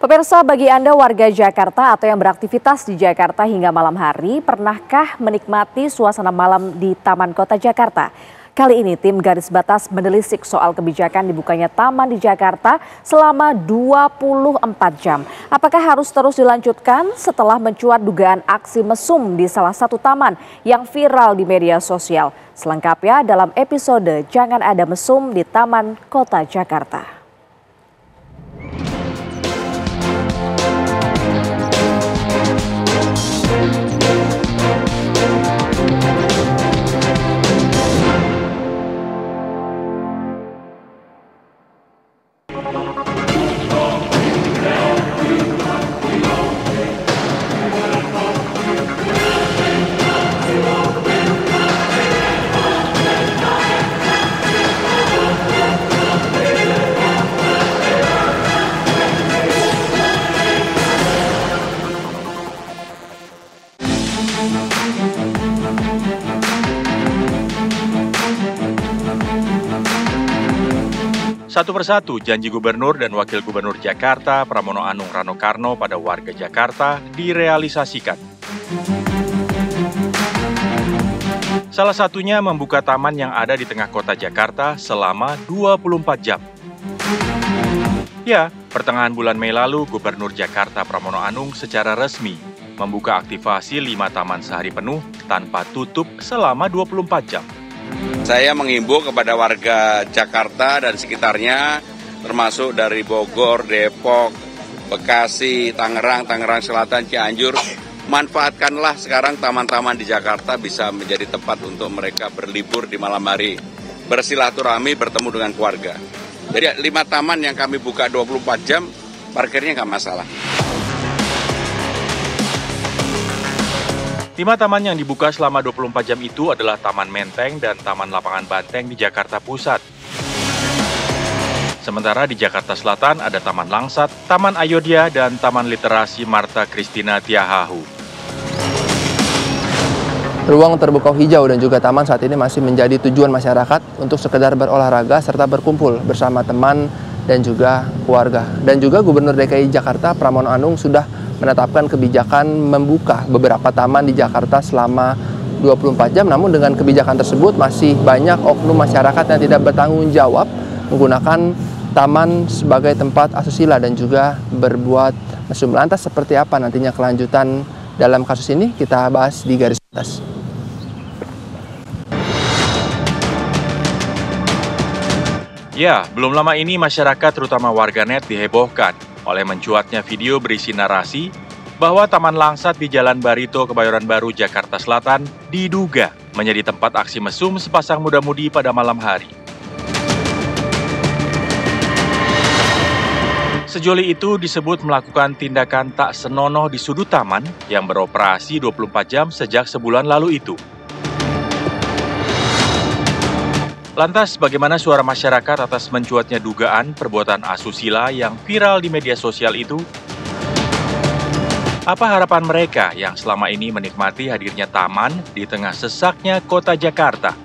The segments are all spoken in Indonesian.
Pemirsa, bagi Anda warga Jakarta atau yang beraktivitas di Jakarta hingga malam hari, pernahkah menikmati suasana malam di Taman Kota Jakarta? Kali ini tim Garis Batas menelisik soal kebijakan dibukanya taman di Jakarta selama 24 jam. Apakah harus terus dilanjutkan setelah mencuat dugaan aksi mesum di salah satu taman yang viral di media sosial? Selengkapnya dalam episode Jangan Ada Mesum di Taman Kota Jakarta. Satu persatu janji Gubernur dan Wakil Gubernur Jakarta Pramono Anung Rano Karno pada warga Jakarta direalisasikan. Salah satunya membuka taman yang ada di tengah kota Jakarta selama 24 jam. Ya, pertengahan bulan Mei lalu Gubernur Jakarta Pramono Anung secara resmi membuka aktivasi 5 taman sehari penuh tanpa tutup selama 24 jam. Saya menghimbau kepada warga Jakarta dan sekitarnya, termasuk dari Bogor, Depok, Bekasi, Tangerang Selatan, Cianjur, manfaatkanlah sekarang taman-taman di Jakarta bisa menjadi tempat untuk mereka berlibur di malam hari, bersilaturahmi, bertemu dengan keluarga. Jadi 5 taman yang kami buka 24 jam, parkirnya nggak masalah. 5 taman yang dibuka selama 24 jam itu adalah Taman Menteng dan Taman Lapangan Banteng di Jakarta Pusat. Sementara di Jakarta Selatan ada Taman Langsat, Taman Ayodhya, dan Taman Literasi Marta Christina Tiahahu. Ruang terbuka hijau dan juga taman saat ini masih menjadi tujuan masyarakat untuk sekedar berolahraga serta berkumpul bersama teman dan juga keluarga. Dan juga Gubernur DKI Jakarta Pramono Anung sudah menetapkan kebijakan membuka beberapa taman di Jakarta selama 24 jam. Namun dengan kebijakan tersebut masih banyak oknum masyarakat yang tidak bertanggung jawab menggunakan taman sebagai tempat asusila dan juga berbuat mesum. Lantas seperti apa nantinya kelanjutan dalam kasus ini? Kita bahas di Garis Batas. Ya, belum lama ini masyarakat terutama warganet dihebohkan oleh mencuatnya video berisi narasi bahwa Taman Langsat di Jalan Barito, Kebayoran Baru, Jakarta Selatan diduga menjadi tempat aksi mesum sepasang muda-mudi pada malam hari. Sejoli itu disebut melakukan tindakan tak senonoh di sudut taman yang beroperasi 24 jam sejak sebulan lalu itu. Lantas, bagaimana suara masyarakat atas mencuatnya dugaan perbuatan asusila yang viral di media sosial itu? Apa harapan mereka yang selama ini menikmati hadirnya taman di tengah sesaknya kota Jakarta?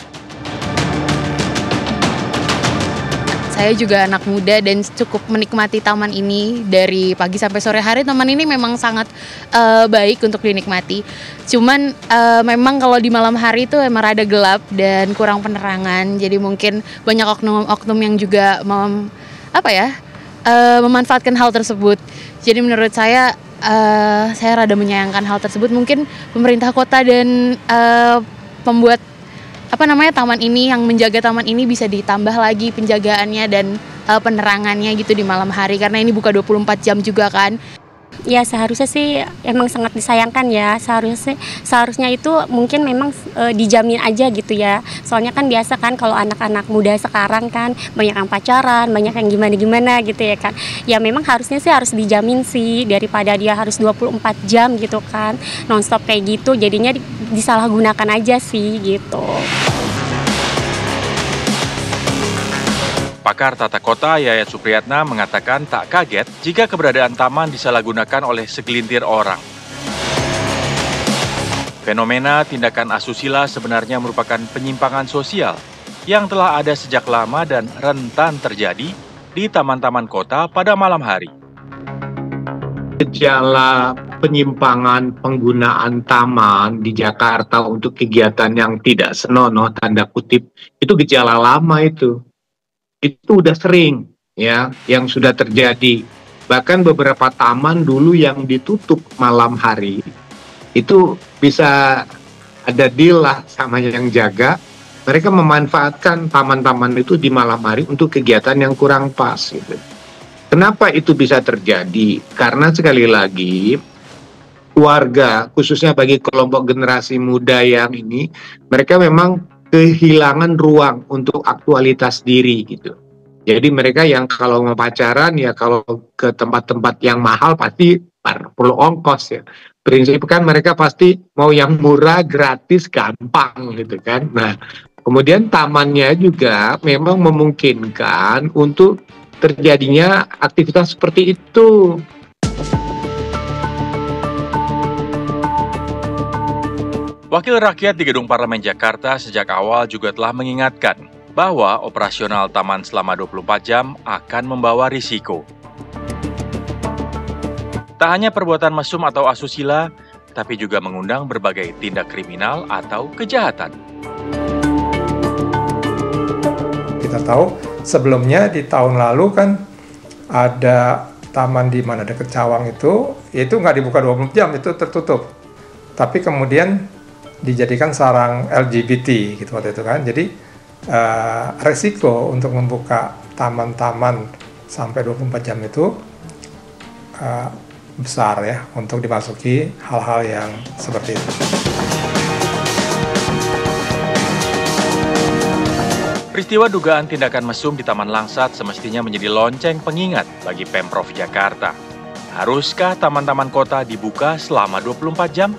Saya juga anak muda dan cukup menikmati taman ini dari pagi sampai sore hari. Taman ini memang sangat baik untuk dinikmati. Cuman memang kalau di malam hari itu emang rada gelap dan kurang penerangan. Jadi mungkin banyak oknum-oknum yang juga memanfaatkan hal tersebut. Jadi menurut saya rada menyayangkan hal tersebut. Mungkin pemerintah kota dan pembuat taman ini yang menjaga taman ini bisa ditambah lagi penjagaannya dan penerangannya gitu di malam hari karena ini buka 24 jam juga kan. Ya seharusnya sih emang sangat disayangkan ya, seharusnya itu mungkin memang dijamin aja gitu ya. Soalnya kan biasa kan kalau anak-anak muda sekarang kan banyak yang pacaran, banyak yang gimana-gimana gitu ya kan. Ya memang harusnya sih harus dijamin sih daripada dia harus 24 jam gitu kan, nonstop kayak gitu, jadinya disalahgunakan aja sih gitu. Pakar tata kota Yayat Supriyatna mengatakan tak kaget jika keberadaan taman disalahgunakan oleh segelintir orang. Fenomena tindakan asusila sebenarnya merupakan penyimpangan sosial yang telah ada sejak lama dan rentan terjadi di taman-taman kota pada malam hari. gejala penyimpangan penggunaan taman di Jakarta untuk kegiatan yang tidak senonoh, tanda kutip, itu gejala lama itu. Itu udah sering ya yang sudah terjadi. Bahkan beberapa taman dulu yang ditutup malam hari itu bisa ada deal lah sama yang jaga. Mereka memanfaatkan taman-taman itu di malam hari untuk kegiatan yang kurang pas gitu. Kenapa itu bisa terjadi? Karena sekali lagi warga, khususnya bagi kelompok generasi muda yang ini, mereka memang kehilangan ruang untuk aktualitas diri gitu. Jadi mereka yang kalau mau pacaran ya kalau ke tempat-tempat yang mahal pasti perlu ongkos ya. Prinsip kan mereka pasti mau yang murah, gratis, gampang gitu kan. Nah, kemudian tamannya juga memang memungkinkan untuk terjadinya aktivitas seperti itu. Wakil rakyat di Gedung Parlemen Jakarta sejak awal juga telah mengingatkan bahwa operasional taman selama 24 jam akan membawa risiko. Tak hanya perbuatan mesum atau asusila, tapi juga mengundang berbagai tindak kriminal atau kejahatan. Kita tahu sebelumnya di tahun lalu kan ada taman di mana dekat Cawang itu nggak dibuka 24 jam, itu tertutup. Tapi kemudian dijadikan sarang LGBT gitu waktu itu kan. Jadi resiko untuk membuka taman-taman sampai 24 jam itu besar ya untuk dimasuki hal-hal yang seperti itu. Peristiwa dugaan tindakan mesum di Taman Langsat semestinya menjadi lonceng pengingat bagi Pemprov Jakarta. Haruskah taman-taman kota dibuka selama 24 jam?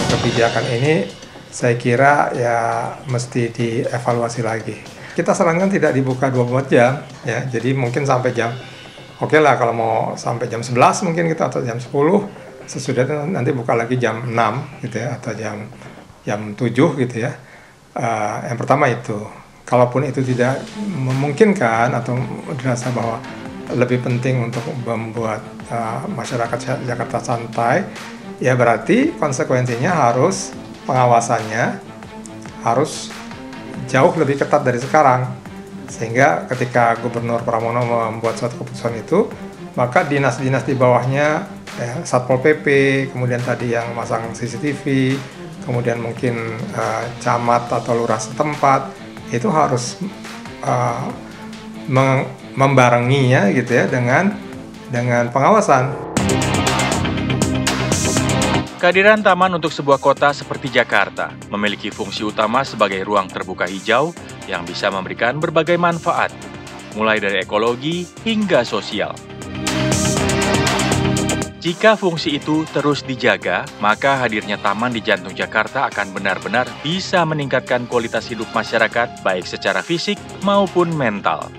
Kebijakan ini saya kira ya mesti dievaluasi lagi. Kita sarankan tidak dibuka 24 jam, ya. Jadi mungkin sampai jam, oke lah kalau mau sampai jam 11 mungkin kita atau jam 10, sesudah itu nanti buka lagi jam 6 gitu ya, atau jam 7 gitu ya. Yang pertama itu, kalaupun itu tidak memungkinkan atau dirasa bahwa lebih penting untuk membuat masyarakat Jakarta santai, ya berarti konsekuensinya harus pengawasannya harus jauh lebih ketat dari sekarang. Sehingga ketika Gubernur Pramono membuat suatu keputusan itu, maka dinas-dinas di bawahnya, ya, Satpol PP, kemudian tadi yang masang CCTV, kemudian mungkin camat atau lurah setempat itu harus membarenginya gitu ya dengan pengawasan. Kehadiran taman untuk sebuah kota seperti Jakarta memiliki fungsi utama sebagai ruang terbuka hijau yang bisa memberikan berbagai manfaat, mulai dari ekologi hingga sosial. Jika fungsi itu terus dijaga, maka hadirnya taman di jantung Jakarta akan benar-benar bisa meningkatkan kualitas hidup masyarakat baik secara fisik maupun mental.